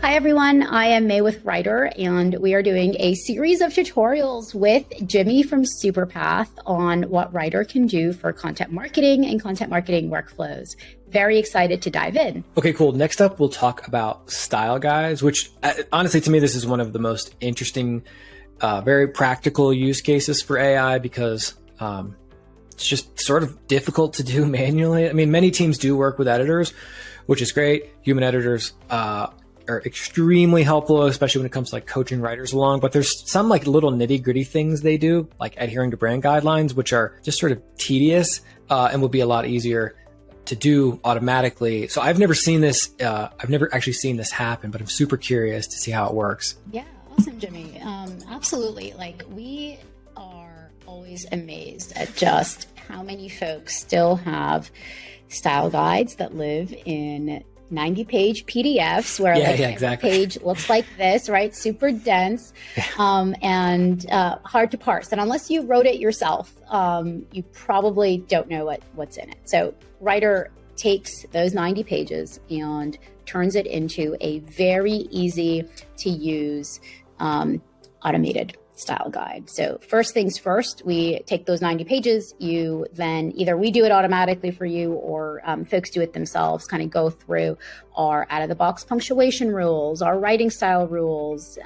Hi everyone, I am May with Writer, and we are doing a series of tutorials with Jimmy from Superpath on what Writer can do for content marketing and content marketing workflows. Very excited to dive in. Okay, cool. Next up, we'll talk about style guides, which honestly, to me, this is one of the most interesting, very practical use cases for AI because it's just sort of difficult to do manually. I mean, many teams do work with editors, which is great. Human editors are extremely helpful, especially when it comes to like coaching writers along. But there's some like little nitty gritty things they do, like adhering to brand guidelines, which are just sort of tedious and would be a lot easier to do automatically. So I've never seen this. I've never actually seen this happen, but I'm super curious to see how it works. Yeah, awesome, Jimmy. Absolutely. Like, we are always amazed at just how many folks still have style guides that live in 90-page PDFs where every page looks like this, right? Super dense and hard to parse. And unless you wrote it yourself, you probably don't know what's in it. So Writer takes those 90 pages and turns it into a very easy to use automated style guide. So first things first, we take those 90 pages, you then either we do it automatically for you or folks do it themselves, kind of go through our out-of-the-box punctuation rules, our writing style rules,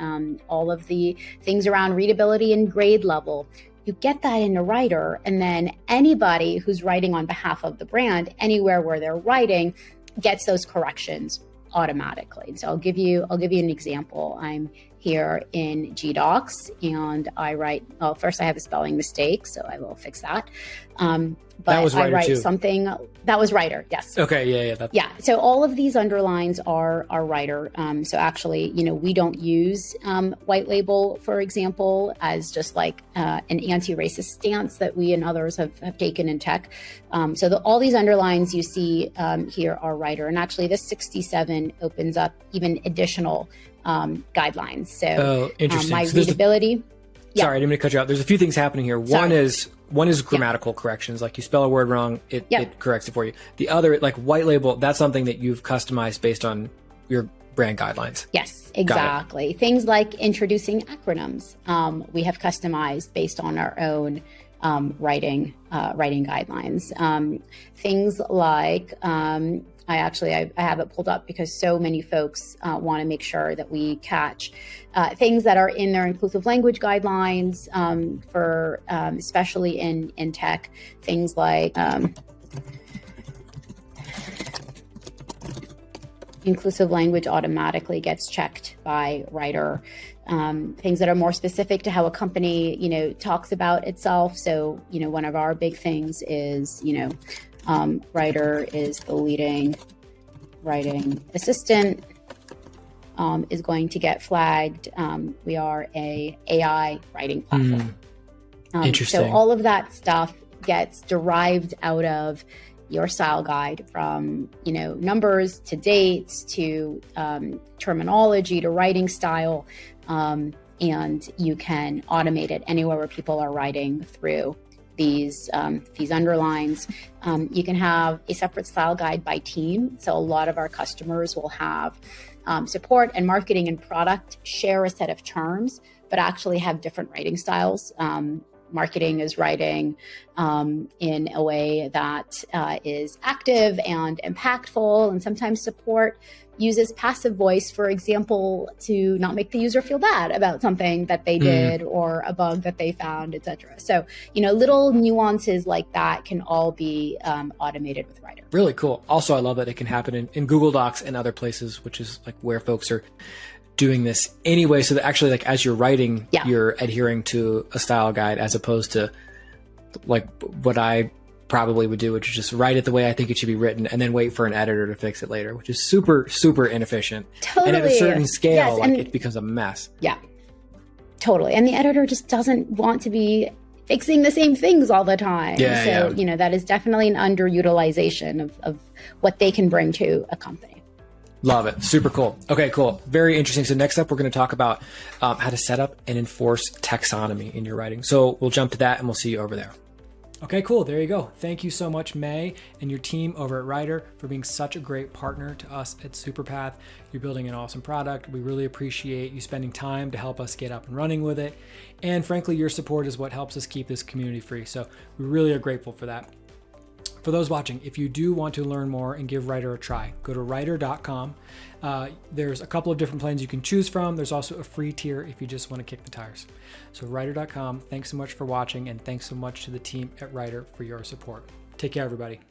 all of the things around readability and grade level. You get that in a Writer, and then anybody who's writing on behalf of the brand, anywhere where they're writing, gets those corrections automatically. So I'll give you an example. I'm here in GDocs and I write, well, first I have a spelling mistake, so I will fix that. But that was Writer I write too. Something that was Writer. Yes. Okay. Yeah. Yeah. So all of these underlines are Writer. So actually, we don't use white label, for example, as just like an anti-racist stance that we and others have taken in tech. So all these underlines you see here are Writer. And actually this 67 opens up even additional guidelines. So interesting. My readability. Sorry, I didn't mean to cut you out. There's a few things happening here. One is grammatical corrections. Like you spell a word wrong, it corrects it for you. The other, like white label, that's something that you've customized based on your brand guidelines. Yes, exactly. Things like introducing acronyms, we have customized based on our own writing guidelines. Things like I have it pulled up because so many folks want to make sure that we catch things that are in their inclusive language guidelines for especially in tech, things like inclusive language automatically gets checked by Writer. Things that are more specific to how a company, talks about itself. So, one of our big things is, Writer is the leading writing assistant, is going to get flagged. We are a AI writing platform. Interesting. So all of that stuff gets derived out of your style guide, from, numbers to dates to terminology to writing style. And you can automate it anywhere where people are writing through these underlines. You can have a separate style guide by team. So a lot of our customers will have support and marketing and product share a set of terms, but actually have different writing styles. Marketing is writing in a way that is active and impactful, and sometimes support uses passive voice, for example, to not make the user feel bad about something that they did or a bug that they found, etc. So, little nuances like that can all be automated with Writer. Really cool. Also, I love that it can happen in Google Docs and other places, which is like where folks are doing this anyway. So that actually, like, as you're writing, you're adhering to a style guide, as opposed to like what I probably would do, which is just write it the way I think it should be written and then wait for an editor to fix it later, which is super, super inefficient. Totally. And at a certain scale, it becomes a mess. Yeah, totally. And the editor just doesn't want to be fixing the same things all the time. That is definitely an underutilization of what they can bring to a company. Love it. Super cool. Okay, cool. Very interesting. So next up, we're going to talk about how to set up and enforce taxonomy in your writing. So we'll jump to that and we'll see you over there. Okay, cool. There you go. Thank you so much, May, and your team over at Ryder for being such a great partner to us at Superpath. You're building an awesome product. We really appreciate you spending time to help us get up and running with it. And frankly, your support is what helps us keep this community free. So we really are grateful for that. For those watching, if you do want to learn more and give Ryder a try, go to ryder.com. There's a couple of different plans you can choose from. There's also a free tier if you just want to kick the tires. So ryder.com, thanks so much for watching, and thanks so much to the team at Ryder for your support. Take care, everybody.